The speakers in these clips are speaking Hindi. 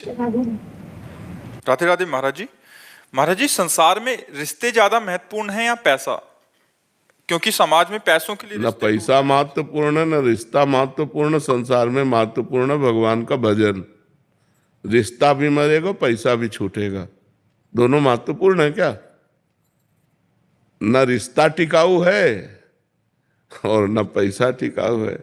राधे राधे महाराज जी। महाराज जी, संसार में रिश्ते ज्यादा महत्वपूर्ण हैं या पैसा? क्योंकि समाज में पैसों के लिए न रिश्ते पैसा महत्वपूर्ण है, न रिश्ता महत्वपूर्ण। संसार में महत्वपूर्ण है भगवान का भजन। रिश्ता भी मरेगा, पैसा भी छूटेगा, दोनों महत्वपूर्ण है क्या? न रिश्ता टिकाऊ है और न पैसा टिकाऊ है।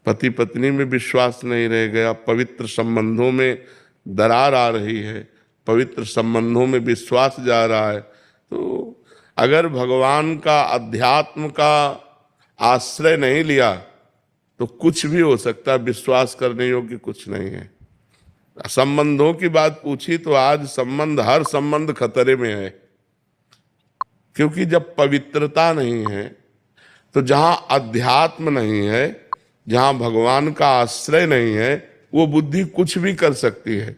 पति पत्नी में विश्वास नहीं रह गया, पवित्र संबंधों में दरार आ रही है, पवित्र संबंधों में विश्वास जा रहा है। तो अगर भगवान का, अध्यात्म का आश्रय नहीं लिया तो कुछ भी हो सकता है, विश्वास करने योग्य कुछ नहीं है। संबंधों की बात पूछी तो आज संबंध, हर संबंध खतरे में है। क्योंकि जब पवित्रता नहीं है तो जहां अध्यात्म नहीं है, जहां भगवान का आश्रय नहीं है, वो बुद्धि कुछ भी कर सकती है।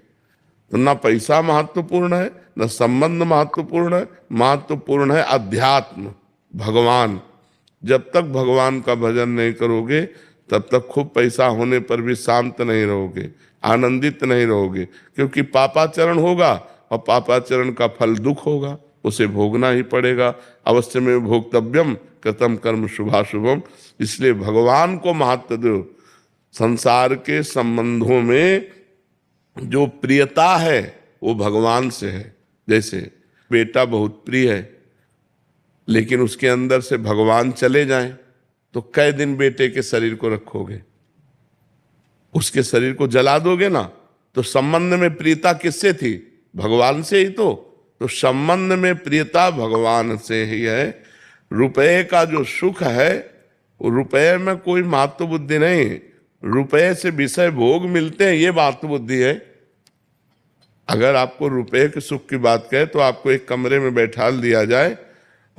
तो ना पैसा महत्वपूर्ण है, न संबंध महत्वपूर्ण है, महत्वपूर्ण है अध्यात्म, भगवान। जब तक भगवान का भजन नहीं करोगे तब तक खूब पैसा होने पर भी शांत नहीं रहोगे, आनंदित नहीं रहोगे। क्योंकि पापाचरण होगा और पापाचरण का फल दुख होगा, उसे भोगना ही पड़ेगा। अवश्य में भोक्तव्यम कृतम कर्म शुभाशुभम। इसलिए भगवान को महत्व दो। संसार के संबंधों में जो प्रियता है वो भगवान से है। जैसे बेटा बहुत प्रिय है, लेकिन उसके अंदर से भगवान चले जाएं तो कई दिन बेटे के शरीर को रखोगे? उसके शरीर को जला दोगे ना। तो संबंध में प्रियता किससे थी? भगवान से ही। तो संबंध में प्रियता भगवान से ही है। रुपए का जो सुख है, रुपए में कोई महत्व बुद्धि नहीं। रुपए से विषय भोग मिलते हैं, ये महत्व बुद्धि है। अगर आपको रुपए के सुख की बात कहे तो आपको एक कमरे में बैठा दिया जाए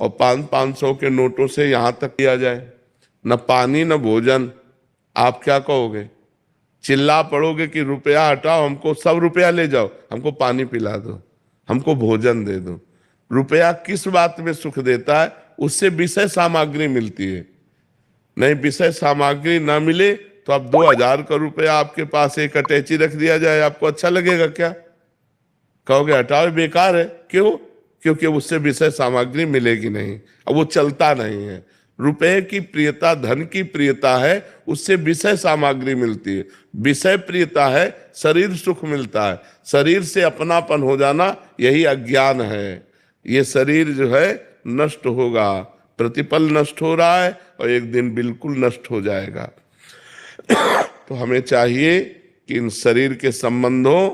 और 500 के नोटों से यहां तक किया जाए, न पानी न भोजन, आप क्या कहोगे? चिल्ला पड़ोगे कि रुपया हटाओ, हमको सब रुपया ले जाओ, हमको पानी पिला दो, हमको भोजन दे दो। रुपया किस बात में सुख देता है? उससे विषय सामग्री मिलती है। नहीं, विषय सामग्री ना मिले तो अब 2000 का रुपया आपके पास एक अटैची रख दिया जाए, आपको अच्छा लगेगा क्या? कहोगे हटाओ, बेकार है। क्यों? क्योंकि उससे विषय सामग्री मिलेगी नहीं, अब वो चलता नहीं है। रुपए की प्रियता, धन की प्रियता है, उससे विषय सामग्री मिलती है। विषय प्रियता है, शरीर सुख मिलता है। शरीर से अपनापन हो जाना, यही अज्ञान है। ये शरीर जो है नष्ट होगा, प्रतिपल नष्ट हो रहा है और एक दिन बिल्कुल नष्ट हो जाएगा। तो हमें चाहिए कि इन शरीर के संबंधों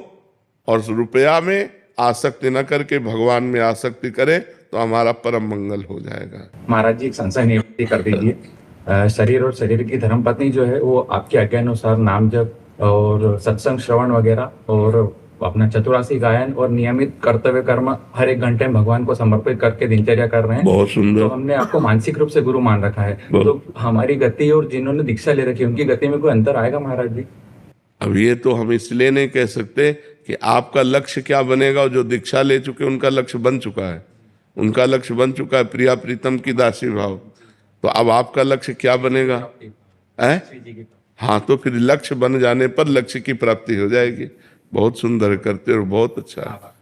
और रुपया में आसक्ति न करके भगवान में आसक्ति करें तो हमारा परम मंगल हो जाएगा। महाराज जी, एक संशय निवृत्ति कर दीजिए। शरीर और शरीर की धर्मपत्नी जो है वो आपके आज्ञा अनुसार नाम जप और सत्संग श्रवण वगैरह और अपना चतुरासी गायन और नियमित कर्तव्य कर्म हर एक घंटे में भगवान को समर्पित करके दिनचर्या कर रहे हैं। बहुत सुंदर। तो हमने आपको मानसिक रूप से गुरु मान रखा है। तो हमारी गति और जिन्होंने दीक्षा ले रखी है उनकी गति में कोई अंतर आएगा महाराज जी? अब ये तो हम इसलिए नहीं कह सकते कि आपका लक्ष्य क्या बनेगा। और जो दीक्षा ले चुके उनका लक्ष्य बन चुका है, उनका लक्ष्य बन चुका है प्रिया प्रीतम की दासी भाव। तो अब आपका लक्ष्य क्या बनेगा? हाँ, तो फिर लक्ष्य बन जाने पर लक्ष्य की प्राप्ति हो जाएगी। बहुत सुंदर करते हो, बहुत अच्छा है।